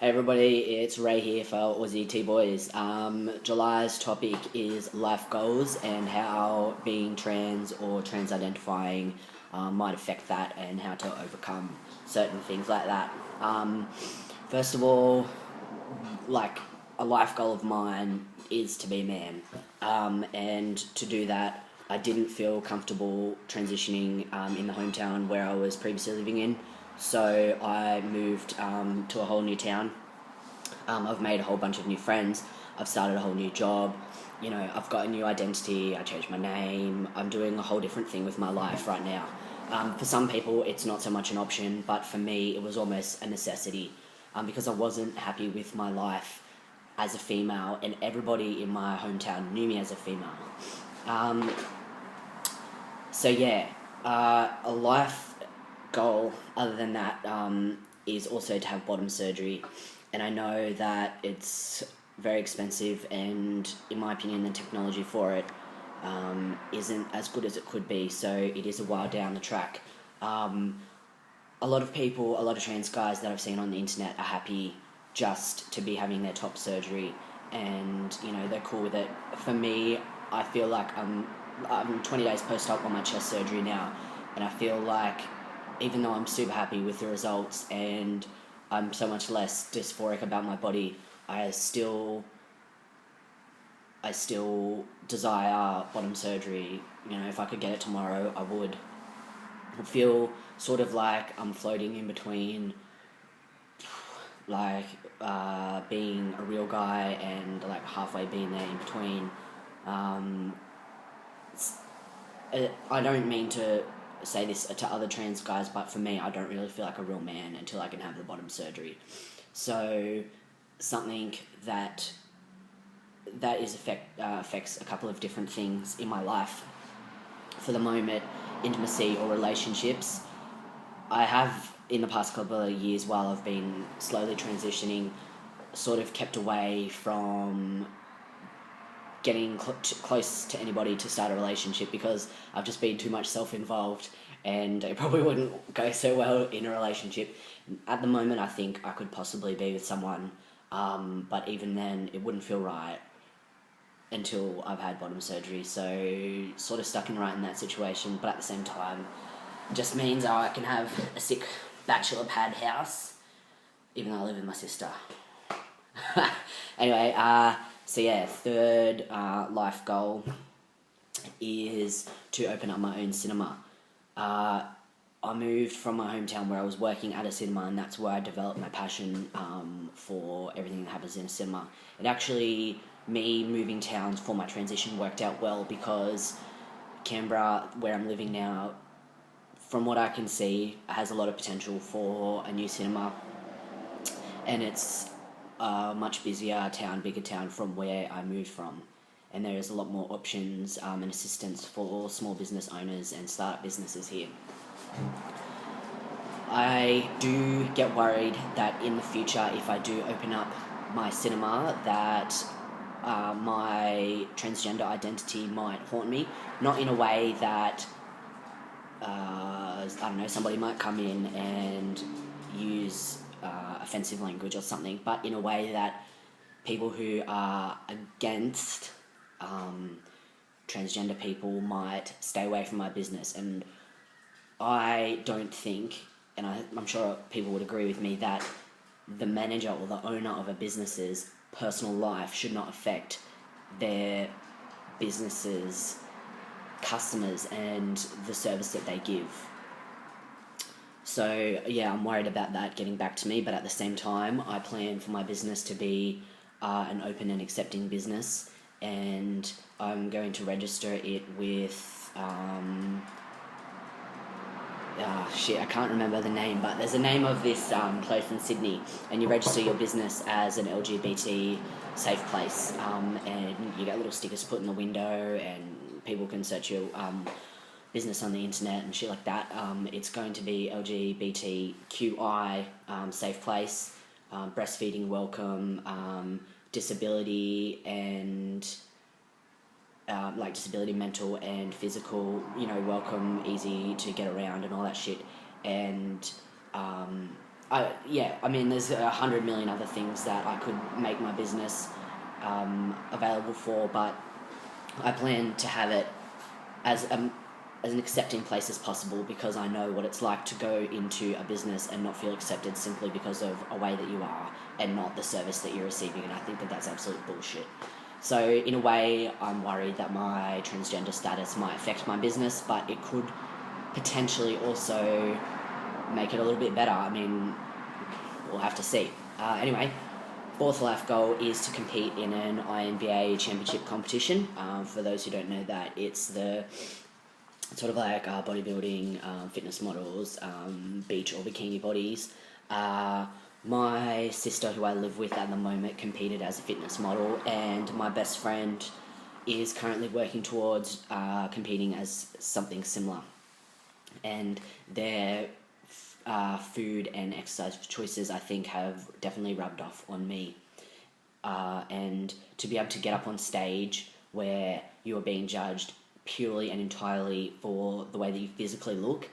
Hey everybody, it's Ray here for Aussie T-Boys. July's topic is life goals and how being trans or trans-identifying might affect that and how to overcome certain things like that. First of all, like a life goal of mine is to be a man. And to do that, I didn't feel comfortable transitioning in the hometown where I was previously living in. So I moved to a whole new town. I've made a whole bunch of new friends. I've started a whole new job. You know, I've got a new identity. I changed my name. I'm doing a whole different thing with my life right now. For some people, it's not so much an option, but for me, it was almost a necessity because I wasn't happy with my life as a female, and everybody in my hometown knew me as a female. A life goal other than that is also to have bottom surgery, and I know that it's very expensive, and in my opinion the technology for it isn't as good as it could be, so it is a while down the track. A lot of people, a lot of trans guys that I've seen on the internet are happy just to be having their top surgery, and you know, they're cool with it. For me, I feel like I'm 20 days post-op on my chest surgery now, and I feel like even though I'm super happy with the results and I'm so much less dysphoric about my body, I still desire bottom surgery. You know, if I could get it tomorrow, I would. I feel sort of like I'm floating in between, like being a real guy and like halfway being there in between. I don't mean to say this to other trans guys, but for me, I don't really feel like a real man until I can have the bottom surgery. So something that affects a couple of different things in my life. For the moment, intimacy or relationships. I have, in the past couple of years, while I've been slowly transitioning, sort of kept away from getting close to anybody to start a relationship because I've just been too much self-involved, and it probably wouldn't go so well in a relationship. At the moment, I think I could possibly be with someone, but even then, it wouldn't feel right until I've had bottom surgery, so sort of stuck in that situation, but at the same time, it just means I can have a sick bachelor pad house, even though I live with my sister. Anyway, third life goal is to open up my own cinema. I moved from my hometown where I was working at a cinema, and that's where I developed my passion for everything that happens in a cinema. It actually, me moving towns for my transition worked out well because Canberra, where I'm living now, from what I can see, has a lot of potential for a new cinema, and it's a much busier town, bigger town from where I moved from, and there is a lot more options and assistance for small business owners and startup businesses here. I do get worried that in the future, if I do open up my cinema, that my transgender identity might haunt me. Not in a way that, somebody might come in and use offensive language or something, but in a way that people who are against transgender people might stay away from my business. And I don't think, and I'm sure people would agree with me, that the manager or the owner of a business's personal life should not affect their business's customers and the service that they give. So yeah, I'm worried about that getting back to me, but at the same time, I plan for my business to be an open and accepting business, and I'm going to register it with I can't remember the name, but there's a name of this place in Sydney, and you register your business as an LGBT safe place, and you get little stickers put in the window, and people can search your business on the internet and shit like that. It's going to be LGBTQI safe place, breastfeeding welcome, disability and disability, mental and physical, welcome, easy to get around and all that shit. And I mean, there's 100 million other things that I could make my business available for, but I plan to have it as as an accepting place as possible, because I know what it's like to go into a business and not feel accepted simply because of a way that you are and not the service that you're receiving, and I think that that's absolute bullshit. So in a way, I'm worried that my transgender status might affect my business, but it could potentially also make it a little bit better. I mean, we'll have to see. Anyway, fourth life goal is to compete in an INBA championship competition. For those who don't know that, it's the sort of like bodybuilding, fitness models, beach or bikini bodies. My sister, who I live with at the moment, competed as a fitness model, and my best friend is currently working towards competing as something similar. And their food and exercise choices, I think, have definitely rubbed off on me. And to be able to get up on stage where you are being judged purely and entirely for the way that you physically look,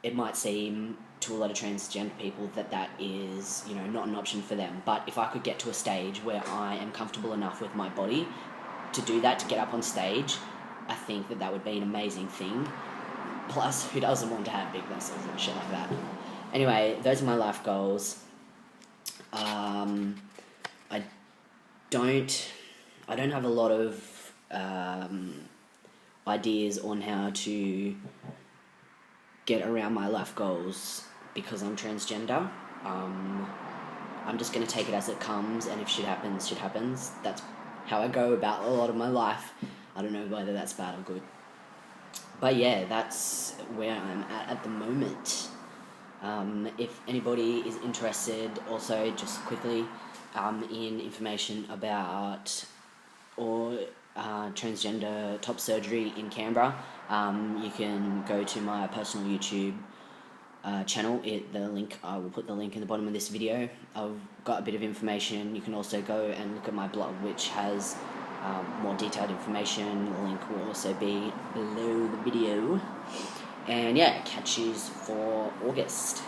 it might seem to a lot of transgender people that that is, not an option for them. But if I could get to a stage where I am comfortable enough with my body to do that, to get up on stage, I think that that would be an amazing thing. Plus, who doesn't want to have big muscles and shit like that? Anyway, those are my life goals. I don't have a lot of ideas on how to get around my life goals because I'm transgender. I'm just going to take it as it comes, and if shit happens, shit happens. That's how I go about a lot of my life. I don't know whether that's bad or good. But yeah, that's where I'm at the moment. If anybody is interested, also just quickly, in information about transgender top surgery in Canberra, you can go to my personal YouTube channel. I will put the link in the bottom of this video. I've got a bit of information. You can also go and look at my blog, which has more detailed information. The link will also be below the video. And yeah, catch yous for August.